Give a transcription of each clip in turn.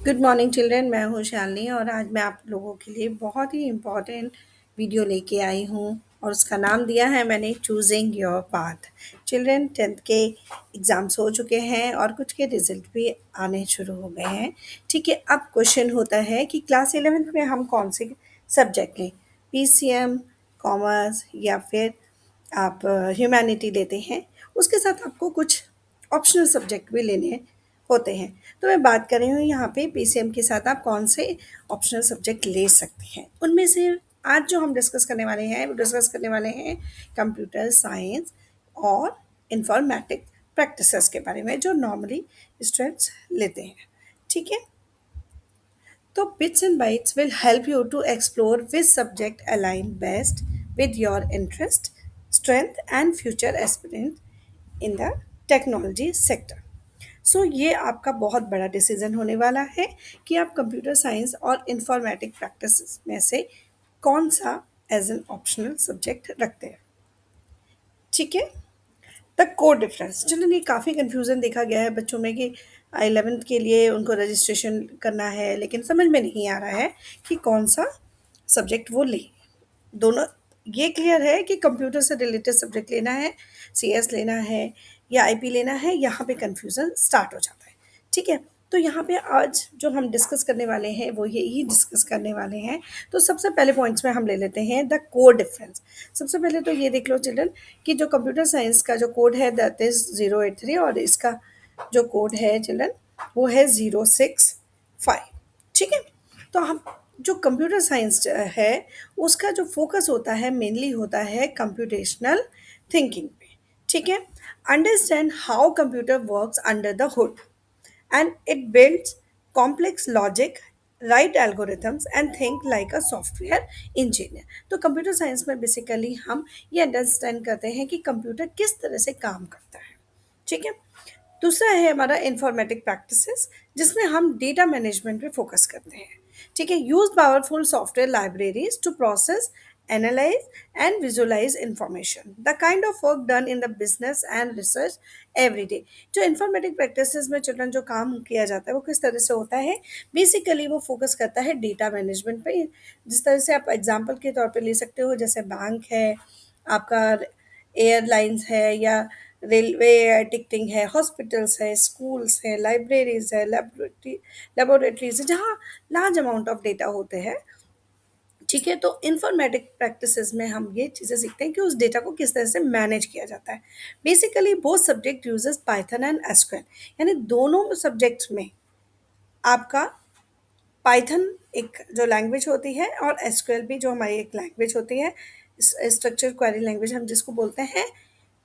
Good morning children. मैं हूँ शालिनी और आज मैं आप लोगों के लिए बहुत ही इम्पॉर्टेंट वीडियो लेके आई हूँ और उसका नाम दिया है मैंने choosing your path. Children, tenth के एग्ज़ाम्स हो चुके हैं और कुछ के रिजल्ट भी आने शुरू हो गए हैं। ठीक है, अब क्वेश्चन होता है कि क्लास 11th में हम कौन से सब्जेक्ट लें, पीसीएम, कॉमर्स या फिर आप ह्यूमैनिटी लेते हैं। उसके साथ आपको कुछ ऑप्शनल सब्जेक्ट भी लेने होते हैं। तो मैं बात कर रही हूँ यहाँ पे पीसीएम के साथ आप कौन से ऑप्शनल सब्जेक्ट ले सकते हैं। उनमें से आज जो हम डिस्कस करने वाले हैं वो डिस्कस करने वाले हैं कंप्यूटर साइंस और इंफॉर्मेटिक प्रैक्टिसेस के बारे में जो नॉर्मली स्टूडेंट्स लेते हैं। ठीक है, तो bits and bytes will help you to explore which subject align best with your interest, strength and future aspirant in the technology sector. सो ये आपका बहुत बड़ा डिसीजन होने वाला है कि आप कंप्यूटर साइंस और इंफॉर्मेटिक प्रैक्टिस में से कौन सा एज एन ऑप्शनल सब्जेक्ट रखते हैं। ठीक है, द कोड डिफरेंस। चलो, ये काफ़ी कन्फ्यूज़न देखा गया है बच्चों में कि 11th के लिए उनको रजिस्ट्रेशन करना है लेकिन समझ में नहीं आ रहा है कि कौन सा सब्जेक्ट वो ले। दोनों ये क्लियर है कि कंप्यूटर से रिलेटेड सब्जेक्ट लेना है, सीएस लेना है या आईपी लेना है, यहाँ पे कन्फ्यूज़न स्टार्ट हो जाता है। ठीक है, तो यहाँ पे आज जो हम डिस्कस करने वाले हैं वो यही डिस्कस करने वाले हैं। तो सबसे पहले पॉइंट्स में हम ले लेते हैं द कोड डिफरेंस। सबसे पहले तो ये देख लो चिल्ड्रन कि जो कंप्यूटर साइंस का जो कोड है दैट इज़ 083 और इसका जो कोड है चिल्ड्रन वो है 065। ठीक है, तो हम जो कंप्यूटर साइंस है उसका जो फोकस होता है मेनली होता है कंप्यूटेशनल थिंकिंग पे। ठीक है, understand how computer works under the hood and it builds complex logic, write algorithms and think like a software engineer। तो कंप्यूटर साइंस में बेसिकली हम ये अंडरस्टैंड करते हैं कि कंप्यूटर किस तरह से काम करता है। ठीक है, दूसरा है हमारा इंफॉर्मेटिक प्रैक्टिसेस जिसमें हम डेटा मैनेजमेंट पे फोकस करते हैं। ठीक है, use powerful software libraries to process analyse and visualise information, the kind of work done in the business and research every day. जो इंफॉर्मेटिक प्रैक्टिसेस में चिल्ड्रन जो काम किया जाता है वो किस तरह से होता है, बेसिकली वो फोकस करता है डेटा मैनेजमेंट पे। जिस तरह से आप एग्जांपल के तौर पे ले सकते हो, जैसे बैंक है आपका, एयरलाइंस है या रेलवे टिकटिंग है, हॉस्पिटल्स है, स्कूल्स है, लाइब्रेरीज है, लेबोरेटरीज है, जहाँ लार्ज अमाउंट ऑफ डेटा होते हैं। ठीक है, तो इंफॉर्मेटिक प्रैक्टिसेस में हम ये चीज़ें सीखते हैं कि उस डेटा को किस तरह से मैनेज किया जाता है। Basically both subject uses Python and SQL, यानी दोनों सब्जेक्ट्स में आपका पाइथन एक जो लैंग्वेज होती है और एसक्यूएल भी जो हमारी एक लैंग्वेज होती है, स्ट्रक्चर क्वेरी लैंग्वेज हम जिसको बोलते हैं,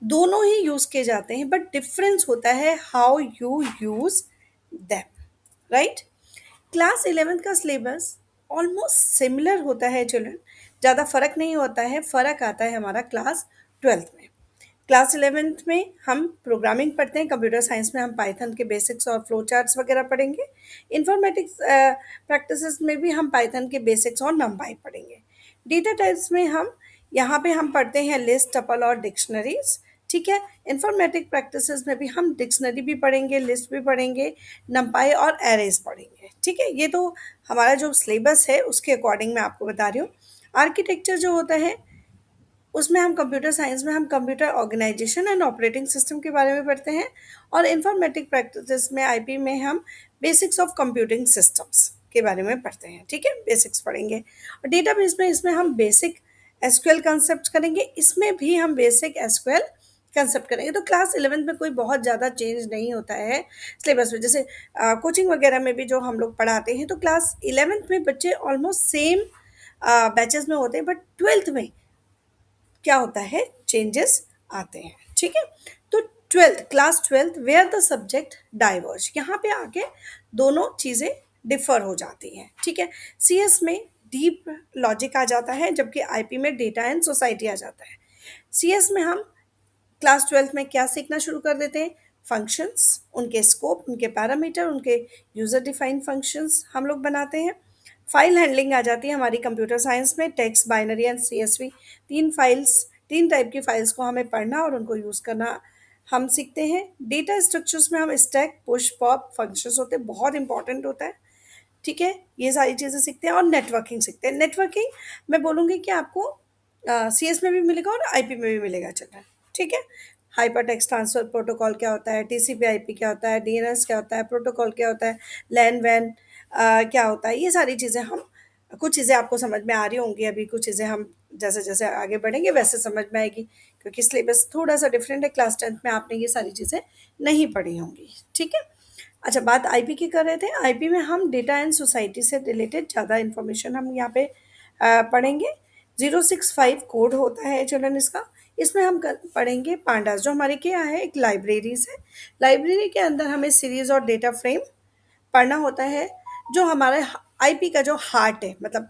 दोनों ही यूज़ किए जाते हैं बट डिफरेंस होता है how you use them, right. Class 11th का सिलेबस ऑलमोस्ट सिमिलर होता है चिल्ड्रन, ज़्यादा फ़र्क नहीं होता है, फ़र्क आता है हमारा क्लास 12th में। क्लास 11th में हम प्रोग्रामिंग पढ़ते हैं, कंप्यूटर साइंस में हम पाइथन के बेसिक्स और फ्लो चार्ट्स वगैरह पढ़ेंगे। इंफॉर्मेटिक्स प्रैक्टिसेस में भी हम पाइथन के बेसिक्स और नंपाई पढ़ेंगे। डेटा टाइप्स में हम यहाँ पे हम पढ़ते हैं लिस्ट, टपल और डिक्शनरीज। ठीक है, इंफॉर्मेटिक प्रैक्टिसेस में भी हम डिक्शनरी भी पढ़ेंगे, लिस्ट भी पढ़ेंगे, नंपाई और एरेज पढ़ेंगे। ठीक है, ये तो हमारा जो सिलेबस है उसके अकॉर्डिंग मैं आपको बता रही हूँ। आर्किटेक्चर जो होता है उसमें हम कंप्यूटर साइंस में हम computer organisation and operating system के बारे में पढ़ते हैं और इंफॉर्मेटिक प्रैक्टिस में आईपी में हम बेसिक्स ऑफ कंप्यूटिंग सिस्टम्स के बारे में पढ़ते हैं। ठीक है, बेसिक्स पढ़ेंगे। और डेटाबेस में इसमें हम बेसिक एसक्यूएल कंसेप्ट करेंगे, इसमें भी हम बेसिक एसक्यूएल कंसेप्ट करेंगे। तो क्लास 11th में कोई बहुत ज़्यादा चेंज नहीं होता है सिलेबस में। जैसे कोचिंग वगैरह में भी जो हम लोग पढ़ाते हैं तो क्लास 11th में बच्चे ऑलमोस्ट सेम बैचेस में होते हैं, बट 12th में क्या होता है, चेंजेस आते हैं। ठीक है, तो class 12th where the subject diverge, यहाँ पे आके दोनों चीज़ें डिफर हो जाती हैं। ठीक है, सीएस में डीप लॉजिक आ जाता है जबकि आईपी में डेटा एंड सोसाइटी आ जाता है। सीएस में हम क्लास 12th में क्या सीखना शुरू कर देते हैं, फंक्शंस, उनके स्कोप, उनके पैरामीटर, उनके यूज़र डिफाइंड फंक्शंस हम लोग बनाते हैं। फाइल हैंडलिंग आ जाती है हमारी कंप्यूटर साइंस में, टेक्स्ट, बाइनरी एंड सीएसवी, तीन टाइप की फाइल्स को हमें पढ़ना और उनको यूज़ करना हम सीखते हैं। डेटा स्ट्रक्चर्स में हम स्टैक, पुश, पॉप फंक्शंस होते हैं, बहुत इंपॉर्टेंट होता है। ठीक है, ये सारी चीज़ें सीखते हैं और नेटवर्किंग सीखते हैं। नेटवर्किंग मैं बोलूँगी कि आपको CS में भी मिलेगा और IP में भी मिलेगा, चल रहा है, ठीक है। हाइपर टेक्स्ट ट्रांसफर प्रोटोकॉल क्या होता है, TCP/IP क्या होता है, DNS क्या होता है, प्रोटोकॉल क्या होता है, लैन वैन क्या होता है, ये सारी चीज़ें हम, कुछ चीज़ें आपको समझ में आ रही होंगी अभी, कुछ चीज़ें हम जैसे जैसे आगे बढ़ेंगे वैसे समझ में आएगी, क्योंकि सिलेबस थोड़ा सा डिफरेंट है, क्लास 10th में आपने ये सारी चीज़ें नहीं पढ़ी होंगी, ठीक है। अच्छा, बात आईपी की कर रहे थे। आईपी में हम डेटा एंड सोसाइटी से रिलेटेड ज़्यादा इन्फॉर्मेशन हम यहाँ पे पढ़ेंगे। 065 कोड होता है चिल्ड्रन इसका। इसमें हम पढ़ेंगे पांडास, जो हमारे क्या है, एक लाइब्रेरीज है। लाइब्रेरी के अंदर हमें सीरीज और डेटा फ्रेम पढ़ना होता है, जो हमारे आईपी का जो हार्ट है, मतलब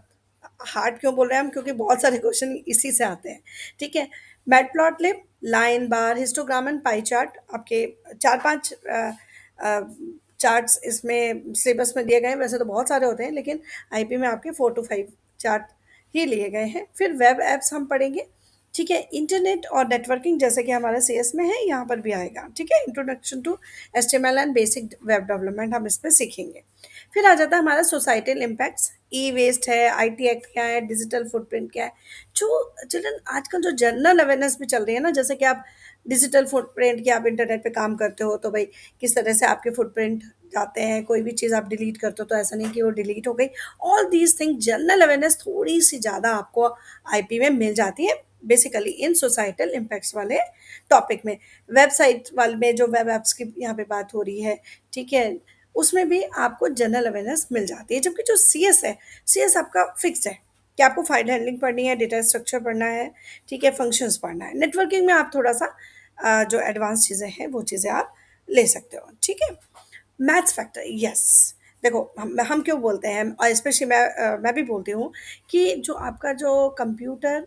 हार्ट क्यों बोल रहे हैं हम, क्योंकि बहुत सारे क्वेश्चन इसी से आते हैं, ठीक है। Matplotlib, line bar, histogram and pie chart, आपके चार पांच चार्ट्स इसमें सिलेबस में दिए गए हैं। वैसे तो बहुत सारे होते हैं, लेकिन आईपी में आपके 4 to 5 चार्ट ही लिए गए हैं। फिर वेब एप्स हम पढ़ेंगे, ठीक है। इंटरनेट और नेटवर्किंग जैसे कि हमारे CS में है, यहाँ पर भी आएगा, ठीक है। Introduction to HTML and basic web development हम इसमें सीखेंगे। फिर आ जाता है हमारा सोसाइटल इम्पैक्ट्स। ई वेस्ट है, IT एक्ट क्या है, डिजिटल फुटप्रिंट क्या है, जो चिल्ड्रन आजकल जो जनरल अवेयरनेस भी चल रही है ना, जैसे कि आप डिजिटल फुटप्रिंट, कि आप इंटरनेट पे काम करते हो तो भाई किस तरह से आपके फुटप्रिंट जाते हैं, कोई भी चीज़ आप डिलीट करते हो तो ऐसा नहीं कि वो डिलीट हो गई। All these thing general awareness थोड़ी सी ज़्यादा आपको आईपी में मिल जाती है, बेसिकली इन सोसाइटल इम्पैक्ट्स वाले टॉपिक में। वेबसाइट वाले में जो वेब एप्स की यहाँ पे बात हो रही है, ठीक है, उसमें भी आपको जनरल अवेयरनेस मिल जाती है। जबकि जो CS है, CS आपका फिक्स है कि आपको फाइल हैंडलिंग पढ़नी है, डेटा स्ट्रक्चर पढ़ना है, ठीक है, फंक्शंस पढ़ना है। नेटवर्किंग में आप थोड़ा सा जो एडवांस चीज़ें हैं वो चीज़ें आप ले सकते हो, ठीक है। Maths factor, yes. देखो, हम क्यों बोलते हैं, और स्पेशली मैं भी बोलती हूँ कि जो आपका जो कंप्यूटर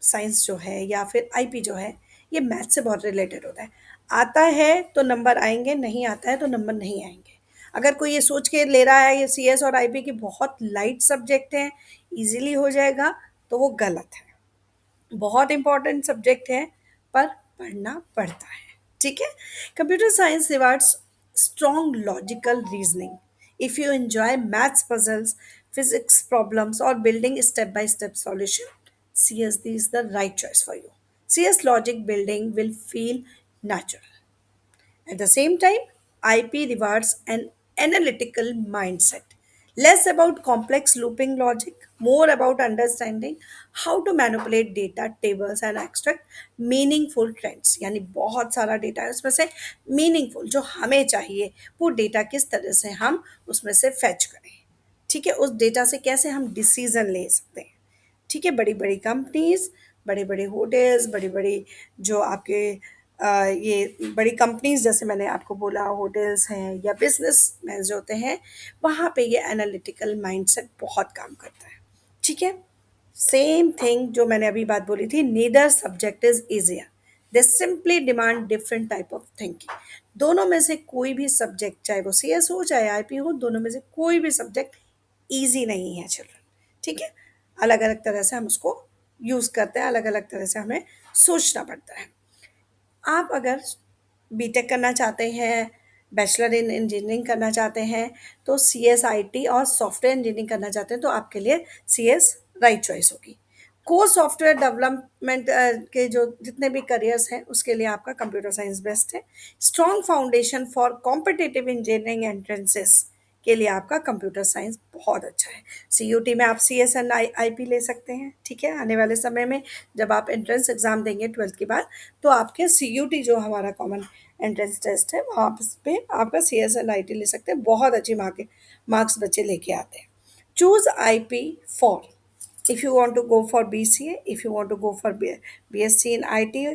साइंस जो है या फिर आईपी जो है, ये मैथ से बहुत रिलेटेड होता है। आता है तो नंबर आएंगे, नहीं आता है तो नंबर नहीं आएंगे। अगर कोई ये सोच के ले रहा है ये CS और आईपी की बहुत लाइट सब्जेक्ट हैं, इजीली हो जाएगा, तो वो गलत है। बहुत इंपॉर्टेंट सब्जेक्ट है, पर पढ़ना पड़ता है, ठीक है। Computer science rewards strong logical reasoning. If you enjoy maths puzzles, physics problems, or building step by step solution, CSD is the right choice for you. CS logic building will feel natural. At the same time, IP rewards an analytical mindset. Less about complex looping logic, more about understanding how to manipulate data, tables and extract meaningful trends. यानी बहुत सारा data है उसमें से meaningful जो हमें चाहिए, वो डेटा किस तरह से हम उसमें से फैच करें, ठीक है। उस डेटा से कैसे हम डिसीजन ले सकते हैं, ठीक है। बड़ी बड़ी कंपनीज, बड़े बड़े होटल्स, बड़ी बड़ी जो आपके ये बड़ी कंपनीज, जैसे मैंने आपको बोला होटल्स हैं या बिजनेस मैन जो होते हैं, वहाँ पे ये एनालिटिकल माइंडसेट बहुत काम करता है, ठीक है। सेम थिंग जो मैंने अभी बात बोली थी, neither subject is easier, they simply demand different type of thinking. दोनों में से कोई भी सब्जेक्ट, चाहे वो CS हो चाहे IP हो, दोनों में से कोई भी सब्जेक्ट ईजी नहीं है चिल्ड्रन, ठीक है। अलग अलग तरह से हम उसको यूज़ करते हैं, अलग अलग तरह से हमें सोचना पड़ता है। आप अगर बीटेक करना चाहते हैं, बैचलर इन इंजीनियरिंग करना चाहते हैं, तो CS IT और सॉफ्टवेयर इंजीनियरिंग करना चाहते हैं, तो आपके लिए CS राइट चॉइस होगी। कोर सॉफ्टवेयर डेवलपमेंट के जो जितने भी करियर्स हैं, उसके लिए आपका कंप्यूटर साइंस बेस्ट है। Strong foundation for competitive engineering entrances के लिए आपका कंप्यूटर साइंस बहुत अच्छा है। CUT में आप CS एंड IP ले सकते हैं, ठीक है। आने वाले समय में जब आप एंट्रेंस एग्ज़ाम देंगे 12th के बाद, तो आपके CUT जो हमारा कॉमन एंट्रेंस टेस्ट है, वहाँ पे आपका CS एंड IT ले सकते हैं। बहुत अच्छी मार्क्स बच्चे लेके आते हैं। Choose IP for, if you want to go for BCA, if you want to go for BSc in IT,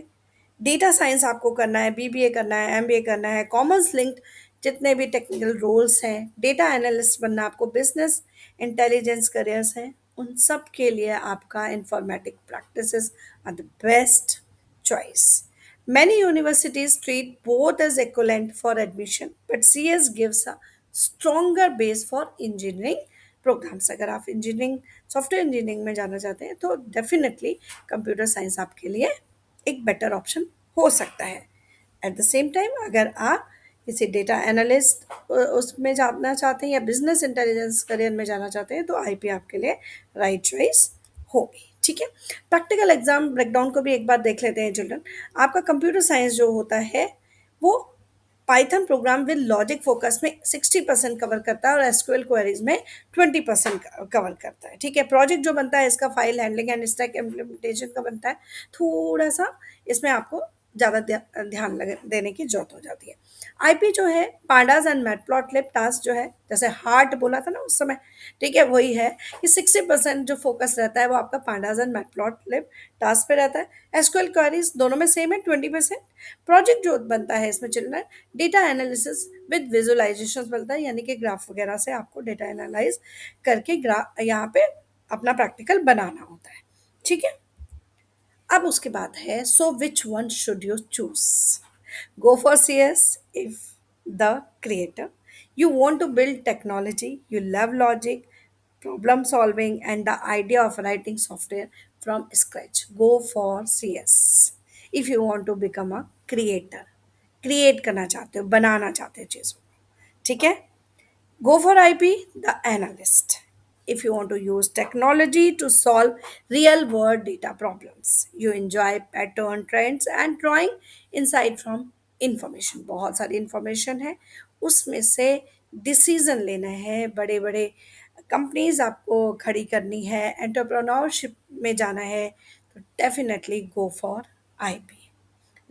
data science आपको करना है, BBA करना है, MBA करना है, कॉमर्स लिंक्ड जितने भी टेक्निकल रोल्स हैं, डेटा एनालिस्ट बनना, आपको बिजनेस इंटेलिजेंस करियर्स हैं, उन सब के लिए आपका informatic practices are the best choice. Many universities treat both as equivalent for admission, but CS gives a stronger base for engineering programs. अगर आप इंजीनियरिंग, सॉफ्टवेयर इंजीनियरिंग में जाना चाहते हैं, तो डेफिनेटली कंप्यूटर साइंस आपके लिए एक बेटर ऑप्शन हो सकता है। एट द सेम टाइम, अगर आप किसी डेटा एनालिस्ट उसमें जाना चाहते हैं या बिजनेस इंटेलिजेंस करियर में जाना चाहते हैं तो आईपी आपके लिए राइट चॉइस होगी। ठीक है, प्रैक्टिकल एग्जाम ब्रेकडाउन को भी एक बार देख लेते हैं चिल्ड्रन। आपका कंप्यूटर साइंस जो होता है वो Python programme with logic focus में 60% कवर करता है और एसक्यूएल क्वेरीज में 20% कवर करता है। ठीक है, प्रोजेक्ट जो बनता है इसका file handling and stack implementation का बनता है। थोड़ा सा इसमें आपको ज़्यादा ध्यान देने की जरूरत हो जाती है। आईपी जो है पांडास एंड मैटप्लॉटलिब टास्क जो है, जैसे हार्ट बोला था ना उस समय, ठीक है वही है कि 60% जो फोकस रहता है वो आपका पांडास एंड मैटप्लॉटलिब टास्क पे रहता है। एसक्यूएल क्वेरीज दोनों में सेम है 20%। प्रोजेक्ट जो बनता है इसमें चल रहा है डेटा एनालिसिस विद विजुअलाइजेशन बनता है, यानी कि ग्राफ वगैरह से आपको डेटा एनालाइज करके ग्राफ यहाँ पे अपना प्रैक्टिकल बनाना होता है। ठीक है, अब उसके बाद है so which one should you choose. Go for C S if the creator you want to build technology, you love logic, problem solving, and the idea of writing software from scratch. Go for CS. If you want to become a creator, create करना चाहते हो, बनाना चाहते हो चीज़ों को, ठीक है। Go for IP, the analyst. If you want to use technology to solve real world data problems, you enjoy pattern trends and drawing insight from information. बहुत सारी इंफॉर्मेशन है, उसमें से डिसीजन लेना है, बड़े बड़े कंपनीज आपको खड़ी करनी है, एंटरप्रेन्योरशिप में जाना है, तो definitely go for IP.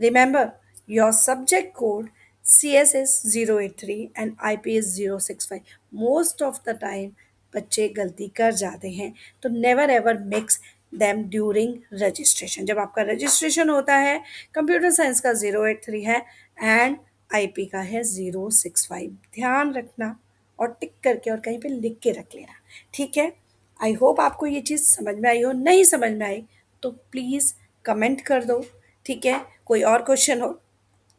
Remember, your subject code CS is 083 and IP is 065. Most of the time बच्चे गलती कर जाते हैं, तो never ever mix them during registration. जब आपका रजिस्ट्रेशन होता है कंप्यूटर साइंस का 083 है एंड आईपी का है 065, ध्यान रखना और टिक करके और कहीं पे लिख के रख लेना। ठीक है, आई होप आपको ये चीज़ समझ में आई हो। नहीं समझ में आई तो प्लीज़ कमेंट कर दो। ठीक है, कोई और क्वेश्चन हो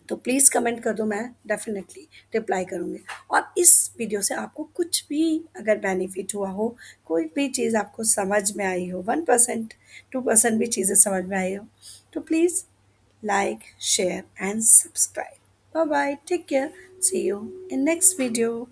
तो प्लीज़ कमेंट कर दो, मैं डेफिनेटली रिप्लाई करूँगी। और इस वीडियो से आपको कुछ भी अगर बेनिफिट हुआ हो, कोई भी चीज़ आपको समझ में आई हो, 1% 2% भी चीज़ें समझ में आई हो, तो please like share and subscribe. Bye bye, take care, see you in next video.